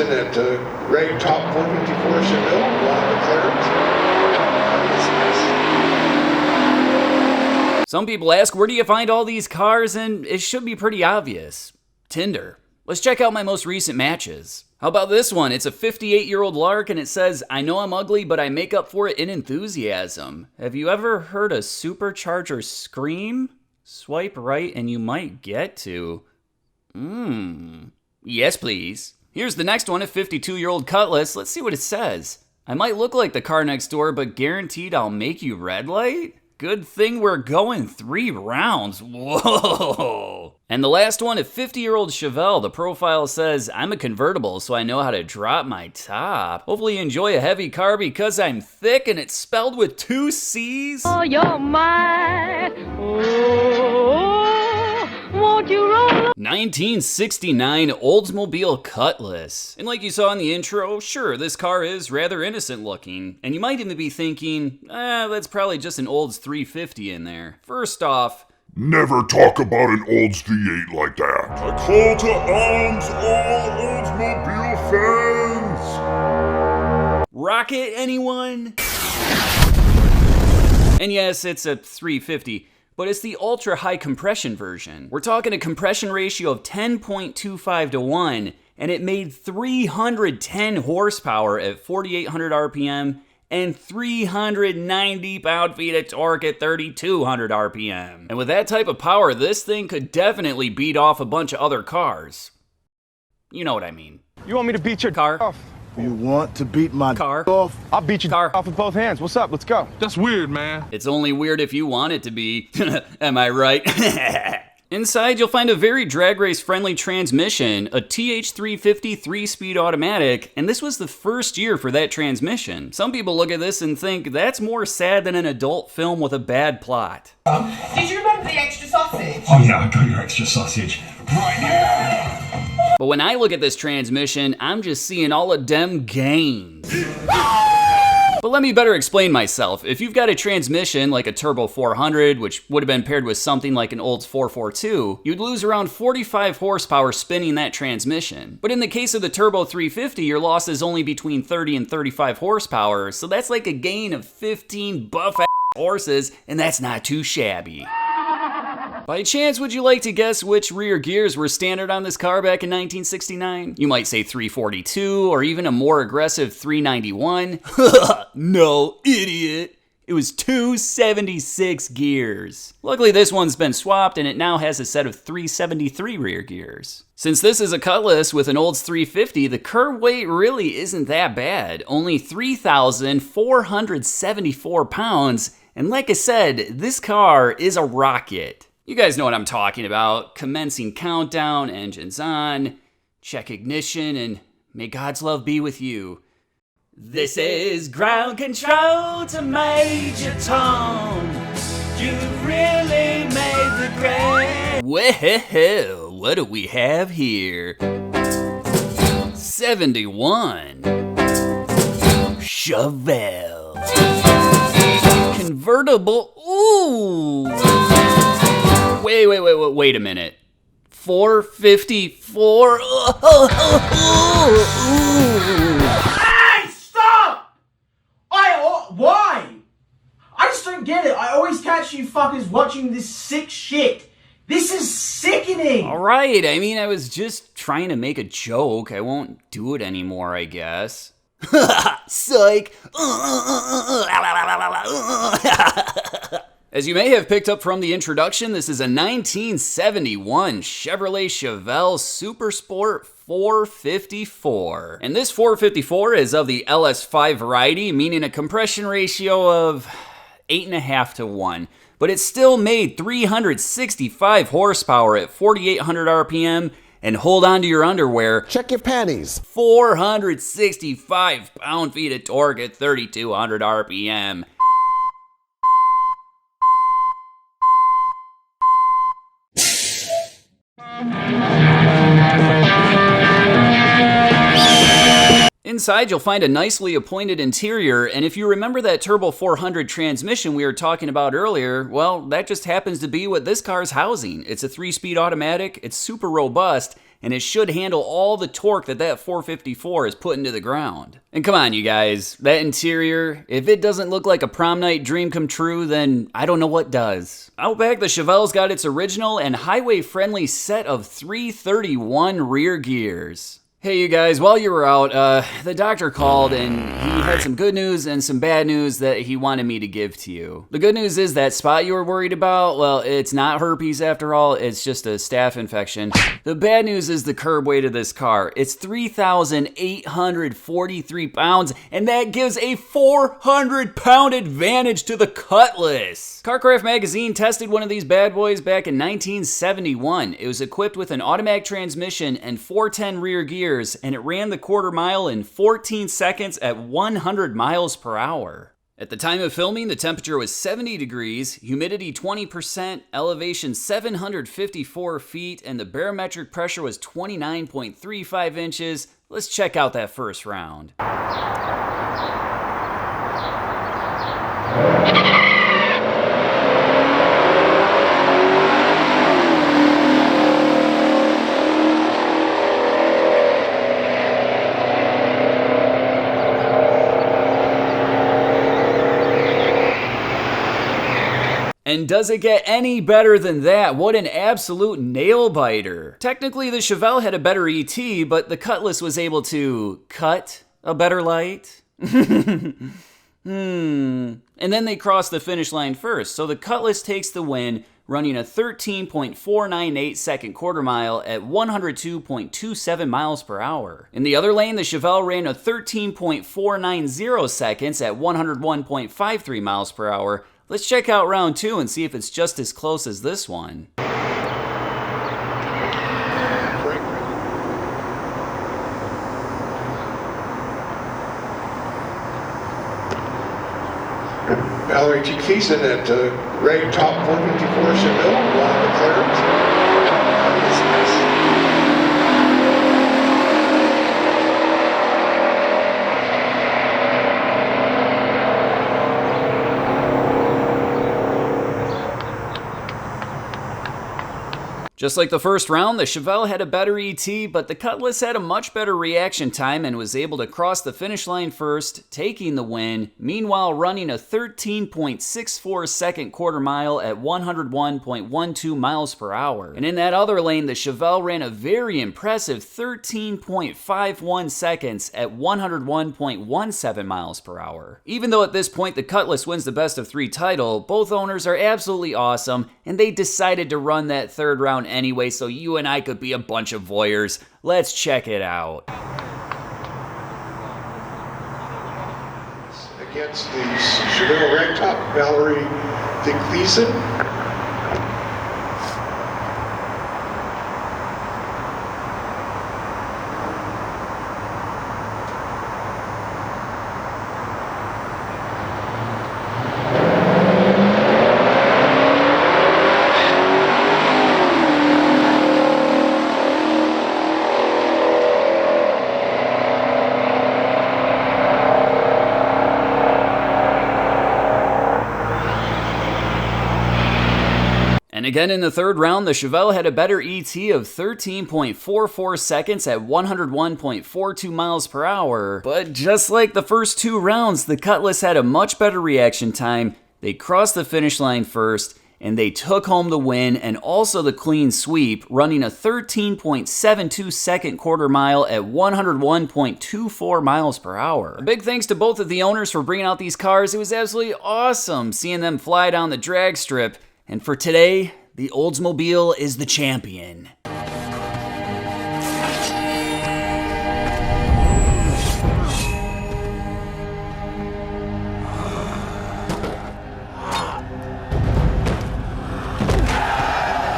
racing at Ray Top 454 Chevelle, Some people ask, where do you find all these cars? And it should be pretty obvious. Tinder. Let's check out my most recent matches. How about this one? It's a 58-year-old lark and it says, I know I'm ugly, but I make up for it in enthusiasm. Have you ever heard a supercharger scream? Swipe right and you might get to. Yes, please. Here's the next one, a 52-year-old Cutlass. Let's see what it says. I might look like the car next door, but guaranteed I'll make you red light? Good thing we're going 3 rounds. Whoa. And the last one, a 50-year-old Chevelle. The profile says, I'm a convertible, so I know how to drop my top. Hopefully you enjoy a heavy car because I'm thick and it's spelled with 2 C's. Oh, you're mine. Oh, won't you roll? 1969 Oldsmobile Cutlass. And like you saw in the intro, sure, this car is rather innocent looking. And you might even be thinking, that's probably just an Olds 350 in there. First off, never talk about an Olds V8 like that. I call to arms all Oldsmobile fans. Rocket, anyone? And yes, it's a 350. But it's the ultra high compression version. We're talking a compression ratio of 10.25 to 1, and it made 310 horsepower at 4,800 RPM and 390 pound-feet of torque at 3,200 RPM. And with that type of power, this thing could definitely beat off a bunch of other cars. You know what I mean. You want me to beat your car off? You want to beat my car off? I'll beat your car off with both hands. What's up? Let's go. That's weird, man. It's only weird if you want it to be. Am I right? Inside, you'll find a very drag race friendly transmission, a TH350 3-speed automatic, and this was the first year for that transmission. Some people look at this and think that's more sad than an adult film with a bad plot. Did you remember the extra sausage? Oh yeah, I got your extra sausage. Right here! But when I look at this transmission, I'm just seeing all of them gains. But let me better explain myself. If you've got a transmission like a Turbo 400, which would have been paired with something like an Olds 442, you'd lose around 45 horsepower spinning that transmission. But in the case of the Turbo 350, your loss is only between 30 and 35 horsepower, so that's like a gain of 15 buff-ass horses, and that's not too shabby. By chance, would you like to guess which rear gears were standard on this car back in 1969? You might say 342, or even a more aggressive 391. No, idiot. It was 276 gears. Luckily, this one's been swapped and it now has a set of 373 rear gears. Since this is a Cutlass with an Olds 350, the curb weight really isn't that bad. Only 3,474 pounds. And like I said, this car is a rocket. You guys know what I'm talking about. Commencing countdown, engines on, check ignition, and may God's love be with you. This is ground control to Major Tom. You really made the grade. Well, what do we have here? 71 Chevelle. Convertible. Ooh. Wait a minute. 454. Hey, stop! Why? I just don't get it. I always catch you fuckers watching this sick shit. This is sickening. All right, I mean, I was just trying to make a joke. I won't do it anymore, I guess. Psych. As you may have picked up from the introduction, this is a 1971 Chevrolet Chevelle Super Sport 454. And this 454 is of the LS5 variety, meaning a compression ratio of 8.5 to 1. But it still made 365 horsepower at 4,800 RPM. And hold on to your underwear. Check your panties. 465 pound-feet of torque at 3,200 RPM. Inside, you'll find a nicely appointed interior, and if you remember that Turbo 400 transmission we were talking about earlier, well, that just happens to be what this car's housing. It's a 3-speed automatic, it's super robust, and it should handle all the torque that 454 is put into the ground. And come on, you guys, that interior, if it doesn't look like a prom night dream come true, then I don't know what does. Out back, the Chevelle's got its original and highway-friendly set of 331 rear gears. Hey you guys, while you were out, the doctor called and he had some good news and some bad news that he wanted me to give to you. The good news is that spot you were worried about, well, it's not herpes after all, it's just a staph infection. The bad news is the curb weight of this car. It's 3,843 pounds, and that gives a 400-pound advantage to the Cutlass. CarCraft magazine tested one of these bad boys back in 1971. It was equipped with an automatic transmission and 410 rear gears, and it ran the quarter mile in 14 seconds at 100 miles per hour. At the time of filming, the temperature was 70 degrees, humidity 20%, elevation 754 feet, and the barometric pressure was 29.35 inches. Let's check out that first round. And does it get any better than that? What an absolute nail-biter. Technically, the Chevelle had a better ET, but the Cutlass was able to cut a better light. And then they crossed the finish line first, so the Cutlass takes the win, running a 13.498 second quarter mile at 102.27 miles per hour. In the other lane, the Chevelle ran a 13.490 seconds at 101.53 miles per hour. Let's check out round 2 and see if it's just as close as this one. Valerie T. Cleason at rag top 454 Chevelle, long McLaren. Just like the first round, the Chevelle had a better ET, but the Cutlass had a much better reaction time and was able to cross the finish line first, taking the win, meanwhile running a 13.64 second quarter mile at 101.12 miles per hour. And in that other lane, the Chevelle ran a very impressive 13.51 seconds at 101.17 miles per hour. Even though at this point the Cutlass wins the best of 3 title, both owners are absolutely awesome, and they decided to run that third round anyway so you and I could be a bunch of voyeurs. Let's check it out. Against the Chevelle ragtop, Valerie T. Cleason. And again in the third round, the Chevelle had a better ET of 13.44 seconds at 101.42 miles per hour. But just like the first 2 rounds, the Cutlass had a much better reaction time. They crossed the finish line first, and they took home the win and also the clean sweep, running a 13.72 second quarter mile at 101.24 miles per hour. A big thanks to both of the owners for bringing out these cars. It was absolutely awesome seeing them fly down the drag strip. And for today, the Oldsmobile is the champion.